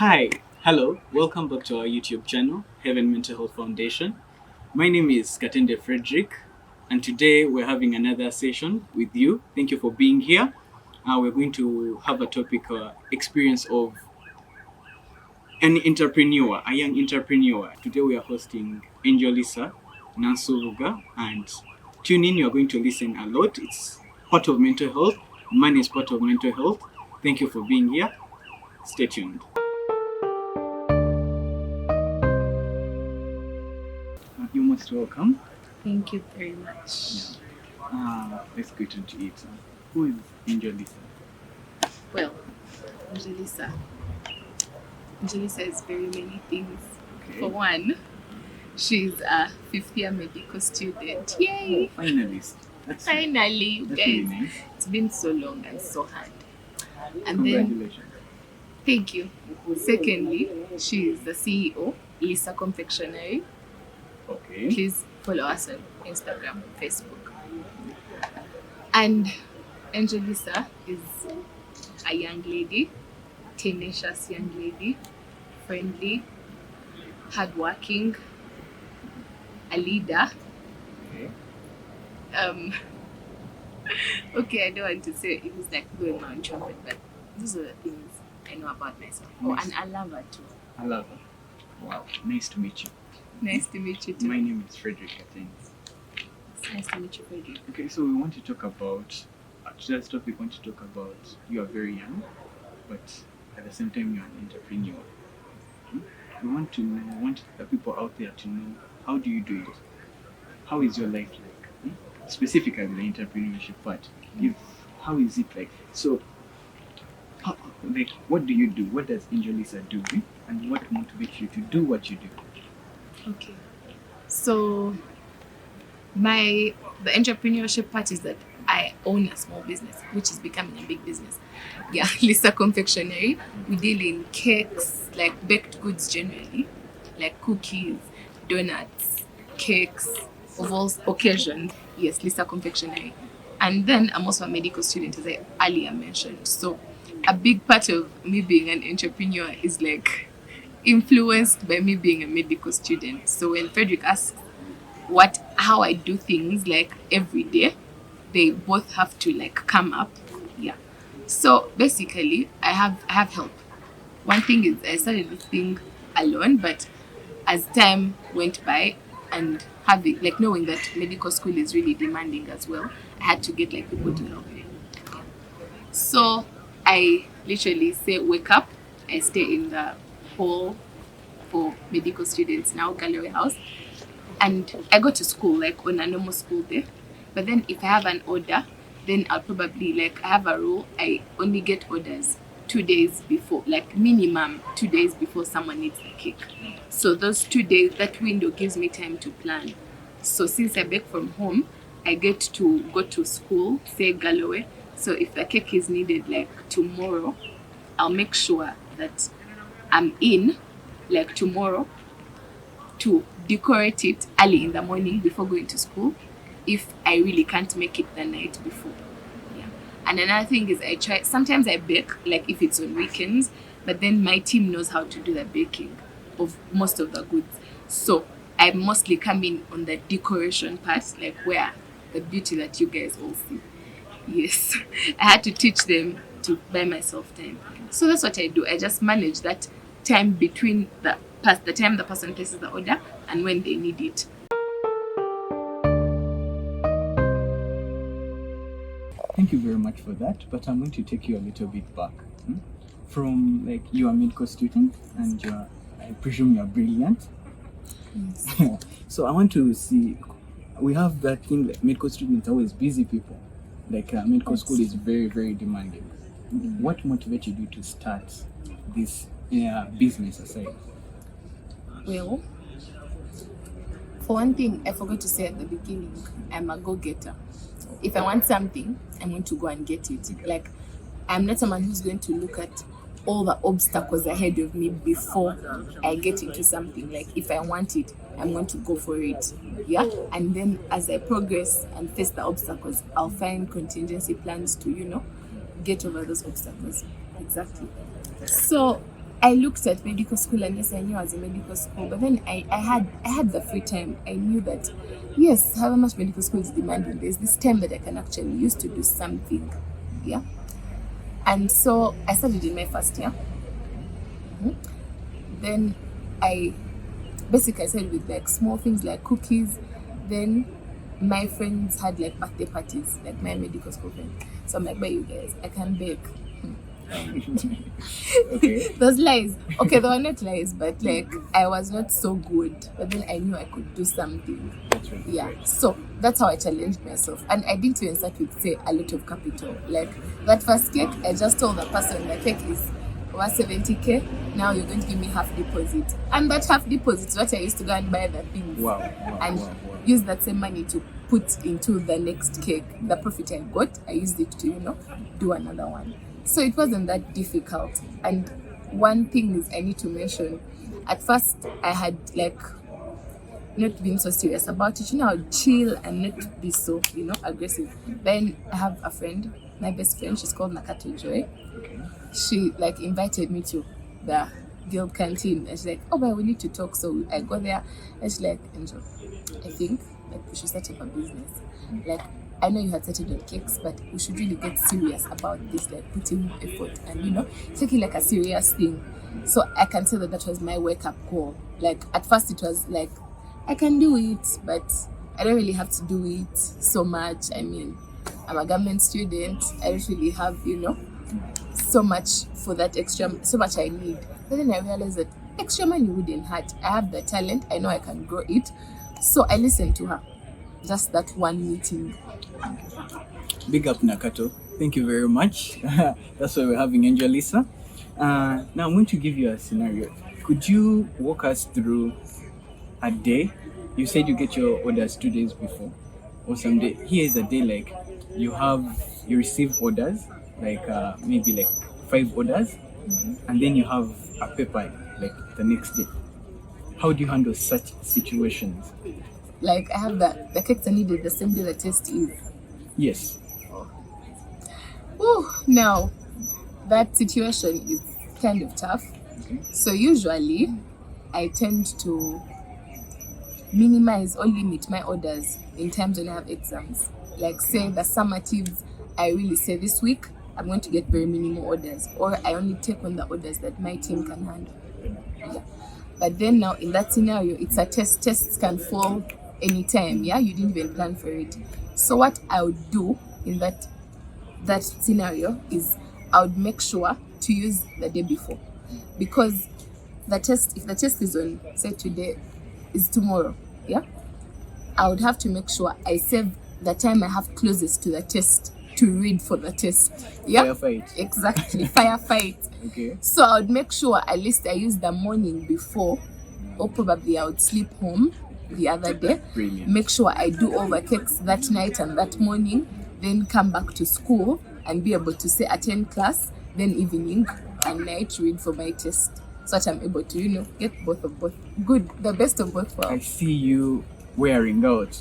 Hi, hello, welcome back to our YouTube channel, Heaven Mental Health Foundation. My name is Katende Frederick, and today we're having another session with you. Thank you for being here. We're going to have a topic experience of an entrepreneur, a young entrepreneur. Today we are hosting Angel Lisa Nansuruga, and tune in, you're going to listen a lot. It's part of mental health, money is part of mental health. Thank you for being here. Stay tuned. You're most welcome. Thank you very much. Let's get into it. Who is Angel Lisa? Well, Angelisa. Angelisa is very many things. Okay. For one, she's a fifth year medical student. Yay! Oh, finalist. Finally, that's guys. really nice. It's been so long and so hard. And Congratulations. thank you. Secondly, she's the CEO, Lisa Confectionery. Okay. Please follow us on Instagram, Facebook. And Angelisa is a young lady, tenacious young lady, friendly, hardworking, a leader. Okay. Okay, I don't want to say it was like going on trumpet, but these are the things I know about myself. Oh, and I love her too. I love her. Wow. Nice to meet you. Nice to meet you too. My name is Frederick Atens. It's nice to meet you, Frederick. Okay, so we want to talk about today's topic. We want to talk about you are very young, but at the same time you're an entrepreneur. We want to know, we want the people out there to know, how do you do it? How is your life like? Specifically the entrepreneurship part. How is it like? So, what do you do? What does Angel Lisa do? And what motivates you to do what you do? Okay. So the entrepreneurship part is that I own a small business, which is becoming a big business. Yeah, Lisa Confectionery. We deal in cakes, like baked goods generally, like cookies, donuts, cakes, of all occasions. Yes, Lisa Confectionery. And then I'm also a medical student, as I earlier mentioned. So a big part of me being an entrepreneur is like influenced by me being a medical student. So when Frederick asks how I do things like every day, they both have to like come up. Yeah. So basically I have help. One thing is I started this thing alone, but as time went by and having like knowing that medical school is really demanding as well, I had to get like people to help me. So I literally say wake up, I stay in the hall for medical students now, Gallery House. And I go to school like on a normal school day. But then if I have an order, then I'll probably I have a rule, I only get orders 2 days before, like minimum 2 days before someone needs the cake. So those 2 days, that window gives me time to plan. So since I bake from home, I get to go to school, say Galloway. So if the cake is needed like tomorrow, I'll make sure that I'm in like tomorrow to decorate it early in the morning before going to school if I really can't make it the night before. Yeah. And another thing is sometimes I bake like if it's on weekends, but then my team knows how to do the baking of most of the goods. So I mostly come in on the decoration part, like where the beauty that you guys all see. Yes. I had to teach them to buy myself time. So that's what I do. I just manage that time between the time the person places the order and when they need it. Thank you very much for that, but I'm going to take you a little bit back. From like you are a medical student and I presume you're brilliant. Yes. So I want to see, we have that thing like medical students are always busy people. Like medical school is very, very demanding. What motivated you to start this business aside? Well, for one thing, I forgot to say at the beginning, I'm a go-getter. If I want something, I'm going to go and get it. Like, I'm not someone who's going to look at all the obstacles ahead of me before I get into something. Like, if I want it, I'm going to go for it. Yeah. And then as I progress and face the obstacles, I'll find contingency plans to, get over those obstacles. Exactly. So I looked at medical school, and yes, I knew I was in medical school, but then I had the free time. I knew that yes, however much medical school is demanding, there's this time that I can actually use to do something. Yeah. And so I started in my first year. Then I started with like small things like cookies. Then my friends had like birthday parties, like my medical school friends. So I'm like, but you guys, I can bake. Okay. Those lies. Okay, they were not lies, but like I was not so good. But then I knew I could do something. That's right. Yeah. So that's how I challenged myself. And I didn't even start with say a lot of capital. Like that first cake, I just told the person the cake is worth 70k. Now you're going to give me half deposit. And that half deposit is what I used to go and buy the things. Wow. And use that same money to put into the next cake. The profit I got, I used it to, do another one. So it wasn't that difficult. And one thing is I need to mention, at first I had like not been so serious about it. I would chill and not be so, aggressive. Then I have a friend, my best friend, she's called Nakato Joy. Okay. She like invited me to the guild canteen, and she's like, oh, but we need to talk. So I go there, and she's like, Angel, I think like we should start up a business. Like, I know you had started on cakes, but we should really get serious about this, like putting more effort and taking like a serious thing. So I can say that was my wake up call. Like at first it was like I can do it, but I don't really have to do it so much. I mean, I'm a government student. I don't really have so much for that extra, so much I need. But then I realized that extra money wouldn't hurt. I have the talent. I know I can grow it. So I listened to her. Just that one meeting. Big up Nakato. Thank you very much. That's why we're having Angel Lisa. Now I'm going to give you a scenario. Could you walk us through a day? You said you get your orders 2 days before, or some day. Here is a day like you receive orders, like maybe like 5 orders, and then you have a paper like the next day. How do you handle such situations? Like I have the cakes I needed the same day the test is. Yes. Now that situation is kind of tough. Okay. So usually I tend to minimize or limit my orders in times when I have exams. Like say the summatives, I really say this week I'm going to get very minimal orders, or I only take on the orders that my team can handle. Yeah. But then now in that scenario, it's a test. Tests can fall anytime. Yeah, you didn't even plan for it. So what I would do in that scenario is I would make sure to use the day before, because if the test is on, say today is tomorrow, yeah, I would have to make sure I save the time I have closest to the test to read for the test. Yeah, Firefight. Exactly. Firefight. Okay. So I would make sure at least I use the morning before, or probably I would sleep home the other day. Brilliant. Make sure I do all the cakes that night and that morning, then come back to school and be able to say attend class, then evening and night read for my test, so that I'm able to get the best of both I worlds. see you wearing out.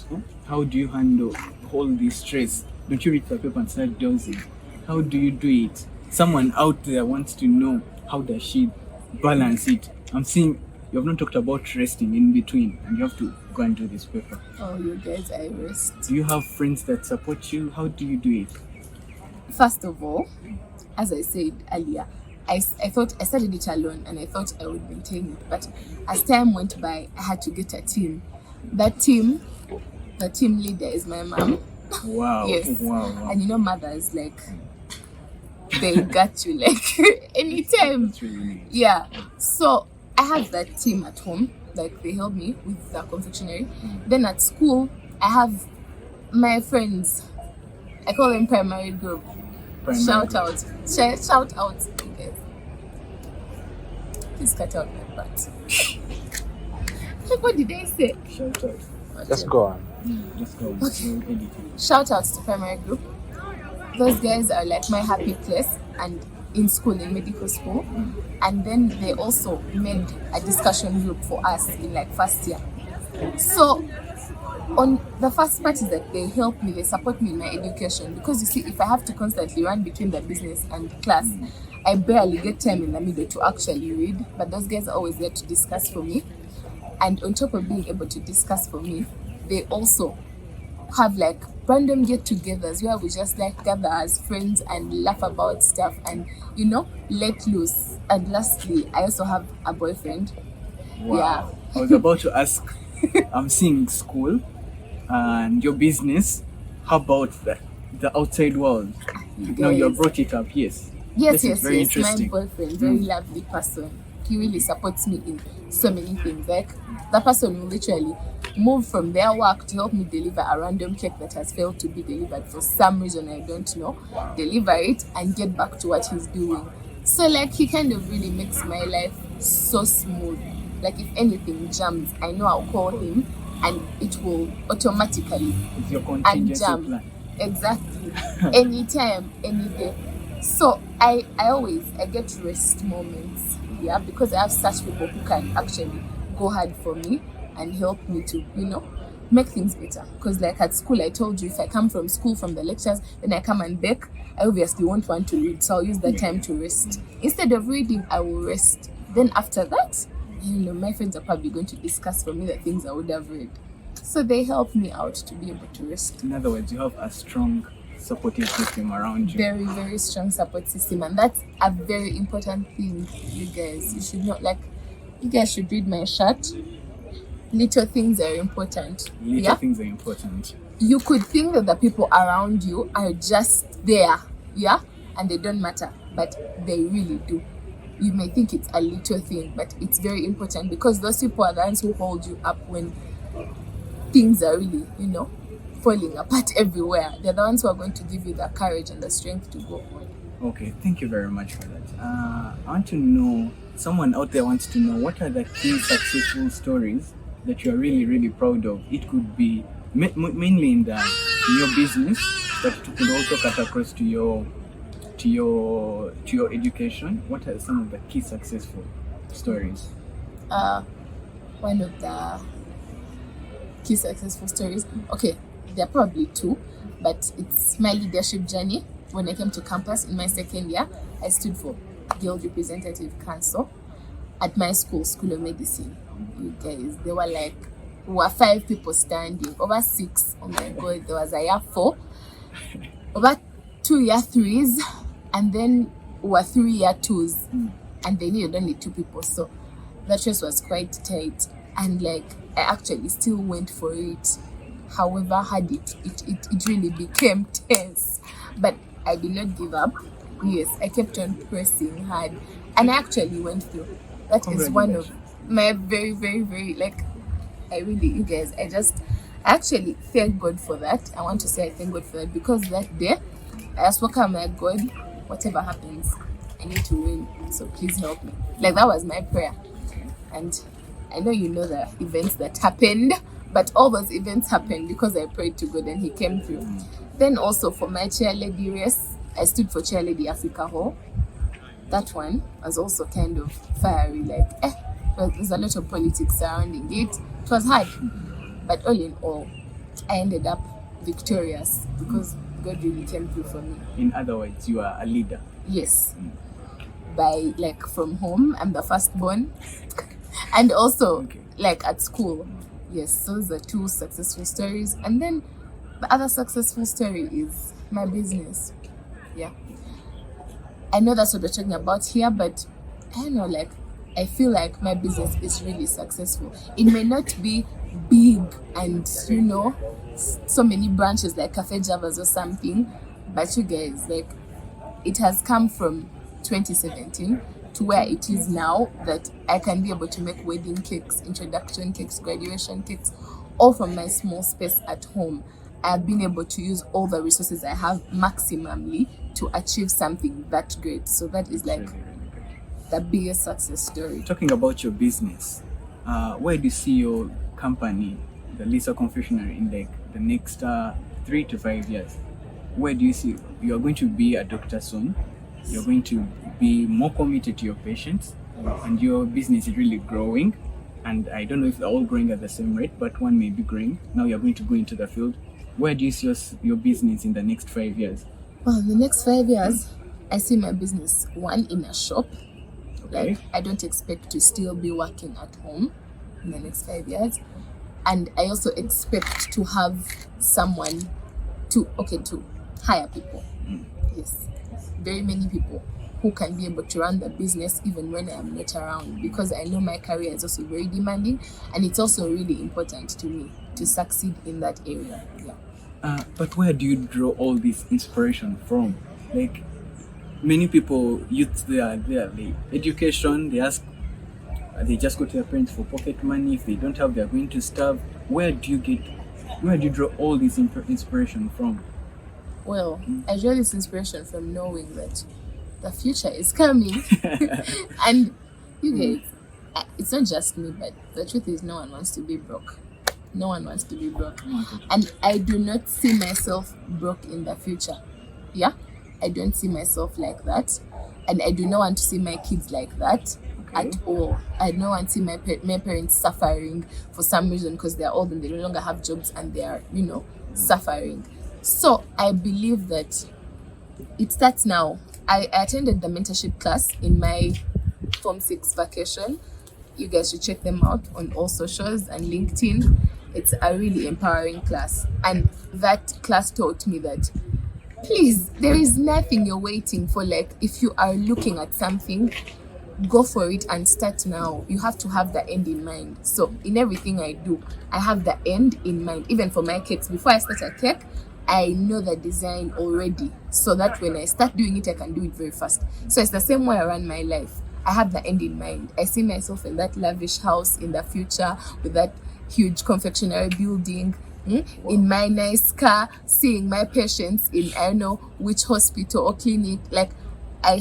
How do you handle all this stress? Don't you read the paper and start dozing? How do you do it? Someone out there wants to know, how does she balance it? I'm seeing you have not talked about resting in between, and you have to go and do this paper. Oh, you guys, I rest. Do you have friends that support you? How do you do it? First of all, as I said earlier, I thought I started it alone and I thought I would maintain it. But as time went by, I had to get a team. The team leader is my mom. Wow. Yes. Wow. And mothers, like, they got you, like, anytime. That's really nice. Yeah. So I have that team at home. Like, they help me with the confectionery. Then at school, I have my friends. I call them primary group. Shout out, you guys. Please cut out my part. Like, what did I say? Shout out. Just go on. Just go. Okay. Shout outs to primary group. Those guys are like my happy place, and in school, in medical school. And then they also made a discussion group for us in like first year. So on the first part is that they help me, they support me in my education, because you see, if I have to constantly run between the business and class, I barely get time in the middle to actually read, but those guys are always there to discuss for me. And on top of being able to discuss for me, they also have like random get-togethers where we just like gather as friends and laugh about stuff and let loose. And lastly, I also have a boyfriend. Wow. I was about to ask, I'm seeing school and your business. How about the outside world? Now you have brought it up, yes. Yes, This is very interesting. my boyfriend, very lovely person. He really supports me in so many things. Like, that person will literally move from their work to help me deliver a random cake that has failed to be delivered for some reason I don't know. Deliver it and get back to what he's doing. So like, he kind of really makes my life so smooth. Like, if anything jams, I know I'll call him and it will automatically It's your contingency unjam. plan. Exactly. Anytime, any day. So I get rest moments, because I have such people who can actually go hard for me and help me to, make things better. Because like at school, I told you, if I come from school from the lectures, then I come and bake, I obviously won't want to read. So I'll use that time to rest. Instead of reading, I will rest. Then after that, my friends are probably going to discuss for me the things I would have read. So they help me out to be able to rest. In other words, you have a strong supportive system around you. Very, very strong support system. And that's a very important thing, you guys. You guys should read my shirt. Little things are important. Little things are important. You could think that the people around you are just there, and they don't matter, but they really do. You may think it's a little thing, but it's very important because those people are the ones who hold you up when things are really, falling apart everywhere. They're the ones who are going to give you the courage and the strength to go on. Okay, thank you very much for that. I want to know, someone out there wants to know, what are the key successful stories that you are really, really proud of? It could be mainly in your business, but it could also cut across to your education. What are some of the key successful stories? One of the key successful stories, okay, there are probably two, but it's my leadership journey. When I came to campus in my second year, I stood for Guild Representative Council at my school of medicine. You guys, there were 5 people standing, over 6. Oh my god, there was a year 4, over 2 year 3s, and then were 3 year 2s, and they needed only 2 people. So that race was quite tight, and I actually still went for it. However hard it really became tense, but I did not give up. Yes, I kept on pressing hard, and I actually went through. That is one of my very, very, very, you guys, I actually thank God for that. I want to say I thank God for that, because that day I just woke up, my God, whatever happens, I need to win, so please help me. That was my prayer. And I know the events that happened, but all those events happened because I prayed to God and He came through. Then also for my chairlady race, I stood for Chairlady Africa Hall. That one was also kind of fiery, there's a lot of politics surrounding it. It was hard, but all in all, I ended up victorious because God really came through for me. In other words, you are a leader. Yes. By from home, I'm the firstborn. And also at school. Yes, those are 2 successful stories. And then the other successful story is my business. Yeah. I know that's what we're talking about here, but I don't know, I feel like my business is really successful. It may not be big and, so many branches like Cafe Javas or something, but you guys, it has come from 2017 to where it is now, that I can be able to make wedding cakes, introduction cakes, graduation cakes, all from my small space at home. I've been able to use all the resources I have maximally to achieve something that great. So that is the biggest success story. Talking about your business, where do you see your company, the Lisa Confectionery, in the next 3 to 5 years? Where do you see you are going to be a doctor soon? You're going to be more committed to your patients, and your business is really growing. And I don't know if they're all growing at the same rate, but one may be growing. Now you're going to go into the field. Where do you see your business in the next 5 years? Well, in the next 5 years, I see my business, one, in a shop. Okay. Like, I don't expect to still be working at home in the next 5 years. And I also expect to have someone to hire people. Yes. Very many people who can be able to run the business even when I am not around, because I know my career is also very demanding, and it's also really important to me to succeed in that area. Yeah. But where do you draw all this inspiration from? Like, many people, youth, they education, they just go to their parents for pocket money. If they don't have, they're going to starve. Where do you draw all this inspiration from? Well, I draw this inspiration from knowing that the future is coming. And you guys, it's not just me, but the truth is no one wants to be broke. No one wants to be broke. And I do not see myself broke in the future. Yeah? I don't see myself like that. And I do not want to see my kids like that at all. I don't want to see my parents suffering for some reason because they're old and they no longer have jobs and they are, suffering. So I believe that it starts now. I attended the mentorship class in my Form 6 vacation. You guys should check them out on all socials and LinkedIn. It's a really empowering class. And that class taught me that, please, there is nothing you're waiting for. Like, if you are looking at something, go for it and start now. You have to have the end in mind. So in everything I do, I have the end in mind. Even for my cakes, before I start a cake, I know the design already, so that when I start doing it, I can do it very fast. So it's the same way I run my life. I have the end in mind. I see myself in that lavish house in the future with that huge confectionery building, in my nice car, seeing my patients in I don't know which hospital or clinic. Like, I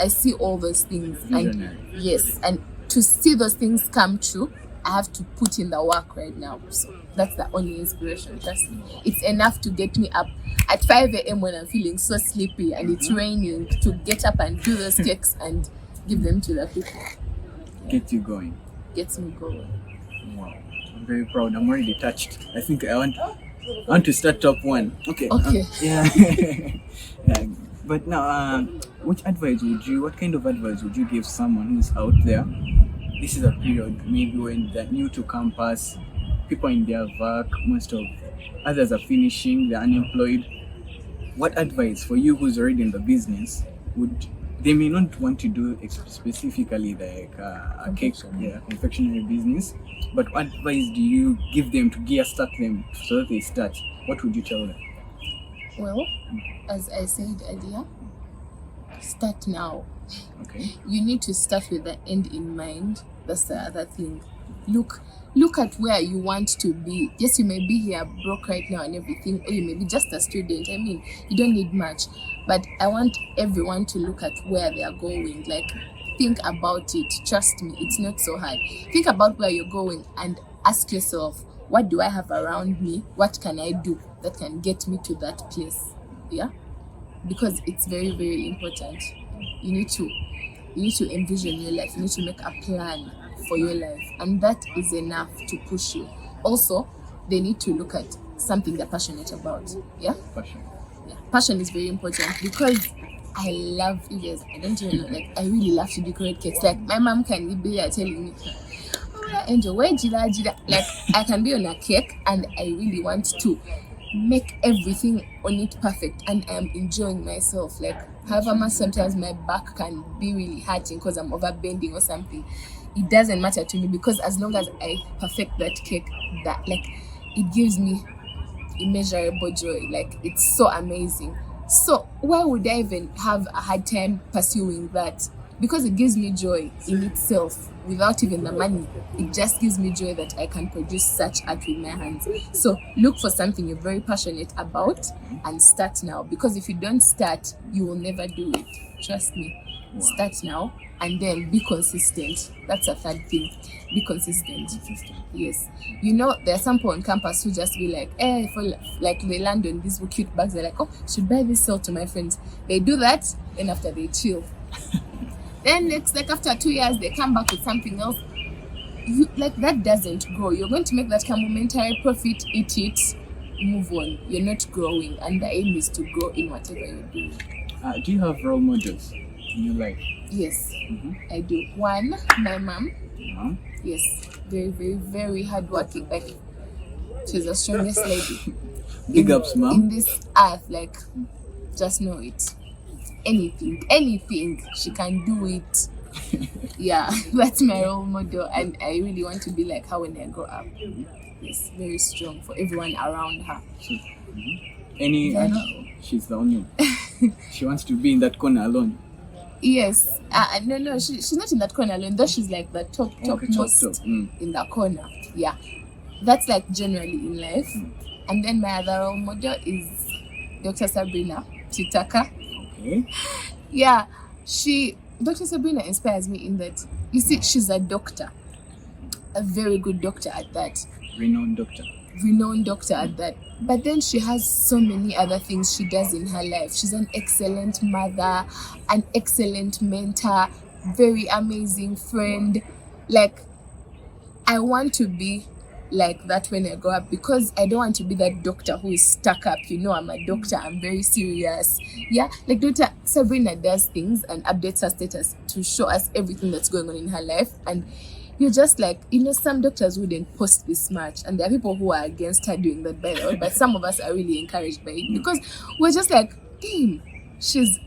see all those things. And yes, and to see those things come true, I have to put in the work right now. So that's the only inspiration. It's enough to get me up at 5 a.m. when I'm feeling so sleepy and it's raining, to get up and do those cakes and give them to the people. Get you going. Gets me going. Wow. I'm very proud. I'm already touched. I think I want to start top one. Okay. Yeah. Yeah. But now, what kind of advice would you give someone who's out there? This is a period maybe when they're new to campus, people in their work, most of others are finishing, they're unemployed. What advice for you who's already in the business they may not want to do specifically like a cake, confectionery business, but what advice do you give them to start them so that they start? What would you tell them? Well, as I said earlier, start now. Okay. You need to start with the end in mind. That's the other thing. Look at where you want to be. Yes, you may be here broke right now and everything, or you may be just a student. I mean, you don't need much. But I want everyone to look at where they are going. Like, think about it. Trust me, it's not so hard. Think about where you're going and ask yourself, what do I have around me? What can I do that can get me to that place? Yeah? Because it's very, very important. You need to envision your life. You need to make a plan for your life, and that is enough to push you. Also, they need to look at something they're passionate about. Yeah? Passion is very important, because I love, you guys, I don't even know, like, I really love to decorate cakes. Like, my mom can be there telling me, oh, Angel, where jila? Like, I can be on a cake and I really want to make everything on it perfect, and I'm enjoying myself. Like, however much sometimes my back can be really hurting because I'm overbending or something, it doesn't matter to me, because as long as I perfect that cake, that, like, it gives me immeasurable joy. Like, it's so amazing. So why would I even have a hard time pursuing that? Because it gives me joy in itself, without even the money. It just gives me joy that I can produce such art with my hands. So look for something you're very passionate about and start now, because if you don't start, you will never do it. Trust me. Start now, and then be consistent. That's a third thing. Be consistent. Yes. You know, there are some people on campus who just be like, they land on these cute bags. They're like, oh, should buy this, sell to my friends. They do that, then after they chill. Then next, like after 2 years, they come back with something else. That doesn't grow. You're going to make that kind of momentary profit, eat it, move on. You're not growing, and the aim is to grow in whatever you're doing. Do you have role models in your life? Yes, Mm-hmm. I do. One, my mom. Uh-huh. Yes, very, very, very hardworking. Like, she's the strongest lady Big ups, mom. in this earth. Like, just know it. Anything, she can do it. Yeah, that's my role model, and I really want to be like her when I grow up. Yes, very strong for everyone around her. Any? Then- She's the only one. She wants to be in that corner alone. Yes, no, she's not in that corner alone. Though she's like the topmost top. in the corner. Yeah, that's like generally in life. And then my other role model is Dr. Sabrina Chitaka. Okay. Yeah, Dr. Sabrina inspires me in that, you see, she's a doctor, a very good doctor at that, Renowned doctor at that. But then she has so many other things she does in her life. She's an excellent mother, an excellent mentor, very amazing friend. Like, I want to be like that when I grow up, because I don't want to be that doctor who is stuck up. I'm a doctor, I'm very serious. Yeah, like Dr. Sabrina does things and updates her status to show us everything that's going on in her life. And you're just like, some doctors wouldn't post this much, and there are people who are against her doing that, by the way, but some of us are really encouraged by it, because we're just like, damn, she's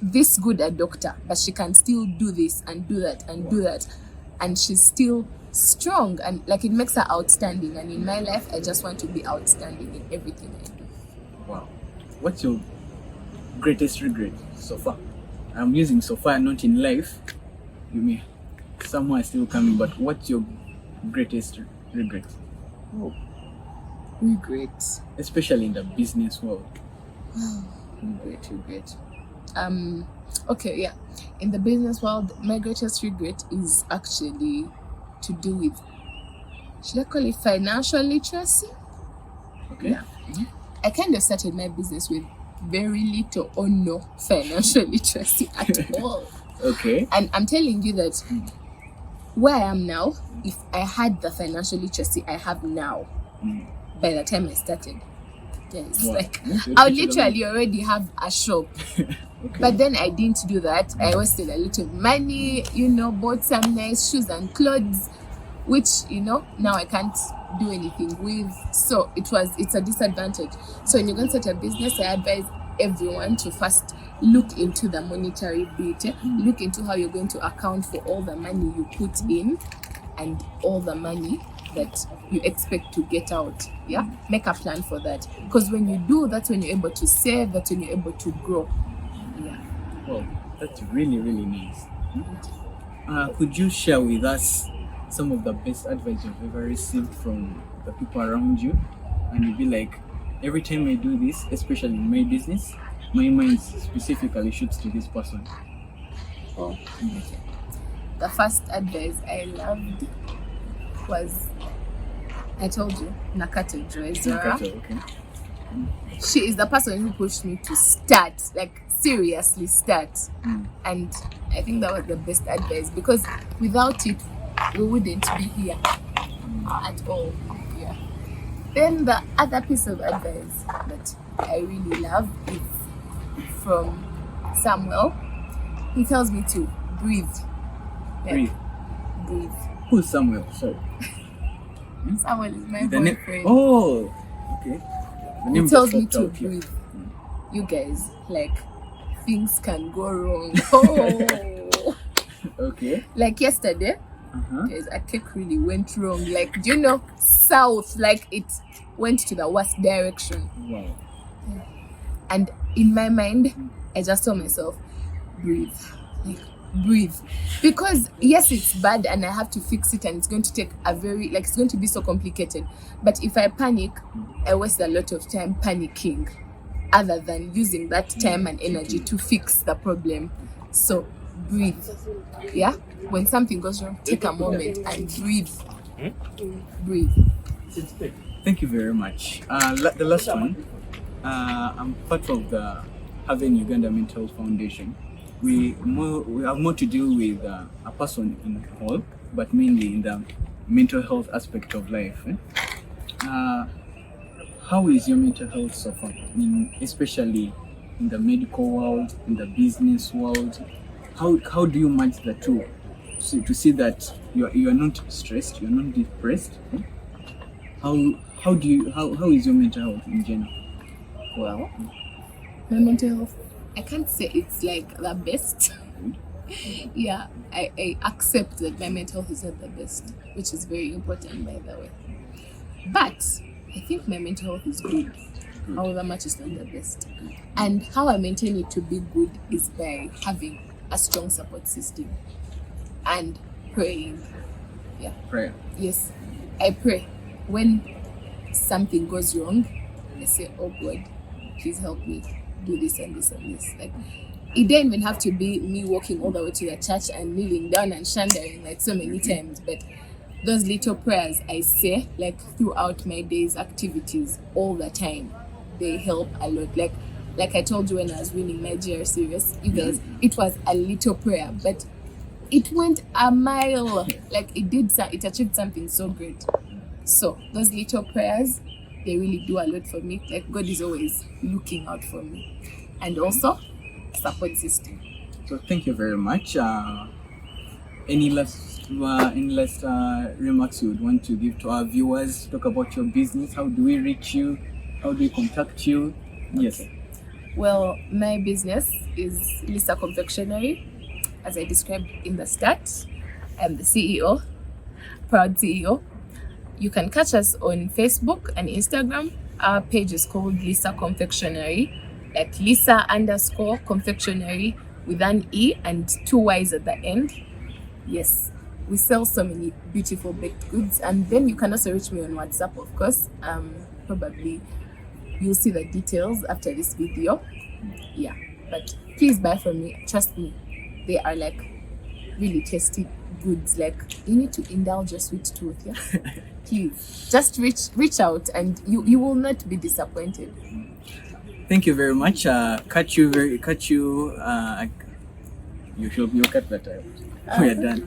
this good a doctor, but she can still do this and do that and do that, and she's still strong, and like, it makes her outstanding. And in my life, I just want to be outstanding in everything I do. Wow. What's your greatest regret so far? I'm using so far, not in life. You may somewhere still coming, but what's your greatest regret? Regret. Especially in the business world. Regret. Okay, yeah. In the business world, my greatest regret is actually to do with, should I call it financial literacy? Okay. Yeah. I kind of started my business with very little or no financial literacy at all. Okay. And I'm telling you that where I am now, if I had the financial literacy I have now, by the time I started, yes, like, I would literally already have a shop. Okay. But then I didn't do that. I wasted a little money, bought some nice shoes and clothes, which, now I can't do anything with. So it's a disadvantage. So when you're going to start a business, I advise everyone to first look into the monetary bit, look into how you're going to account for all the money you put in and all the money that you expect to get out. Yeah, make a plan for that, because when you do, that's when you're able to save, that's when you're able to grow. Yeah. Well, that's really, really nice. Could you share with us some of the best advice you've ever received from the people around you? And you'd be like, every time I do this, especially in my business, my mind specifically shoots to this person. Okay. The first advice I loved was, I told you, Nakata Dresser. Okay. She is the person who pushed me to start, like, seriously start. And I think that was the best advice, because without it, we wouldn't be here at all. Yeah. Then the other piece of advice that I really love is from Samuel. He tells me to breathe. Like, breathe. Who's Samuel? Sorry. Samuel is my The name. boyfriend. Oh, okay. The name He tells just me to popped out here. breathe. You guys, like, things can go wrong. Oh, Okay. like yesterday, guys, a cake really went wrong. Like, do you know, south, like, it went to the worst direction. Wow. And in my mind, I just told myself, breathe. Like, breathe. Because yes, it's bad and I have to fix it, and it's going to take it's going to be so complicated. But if I panic, I waste a lot of time panicking, other than using that time and energy to fix the problem. So breathe. Yeah? When something goes wrong, take a moment and breathe. Breathe. Thank you very much. The last one, I'm part of the Haven Uganda Mental Health Foundation. We have more to do with a person in whole, but mainly in the mental health aspect of life. How is your mental health so far? Especially in the medical world, in the business world. How do you match the two? So to see that you are not stressed, you are not depressed. How is your mental health in general? Well, my mental health, I can't say it's like the best. Yeah, I accept that my mental health is not the best, which is very important, by the way. But I think my mental health is good, however much it's not the best. And how I maintain it to be good is by having a strong support system and praying. Yeah. Prayer. Yes, I pray. When something goes wrong, I say, oh God, please help me do this and this and this. Like, it didn't even have to be me walking all the way to the church and kneeling down and shandering like so many times, but those little prayers I say like throughout my day's activities all the time, they help a lot. Like I told you when I was winning my GR series, you guys, it was a little prayer, but it went a mile. Like it achieved something so great. So those little prayers, they really do a lot for me. Like God is always looking out for me. And also support system. So thank you very much. Any last remarks you would want to give to our viewers? Talk about your business. How do we reach you? How do we contact you? Yes. Well, my business is Lisa Confectionery. As I described in the start, I'm the CEO, proud CEO. You can catch us on Facebook and Instagram. Our page is called Lisa Confectionery, like Lisa_confectionery with an E and 2 Y's at the end. Yes, we sell so many beautiful baked goods. And then you can also reach me on WhatsApp, of course. Probably you'll see the details after this video. Yeah, but please buy from me. Trust me, they are like really tasty goods. Like, you need to indulge your sweet tooth. Yeah. Please just reach out and you will not be disappointed. Thank you very much. You cut that out. We are done.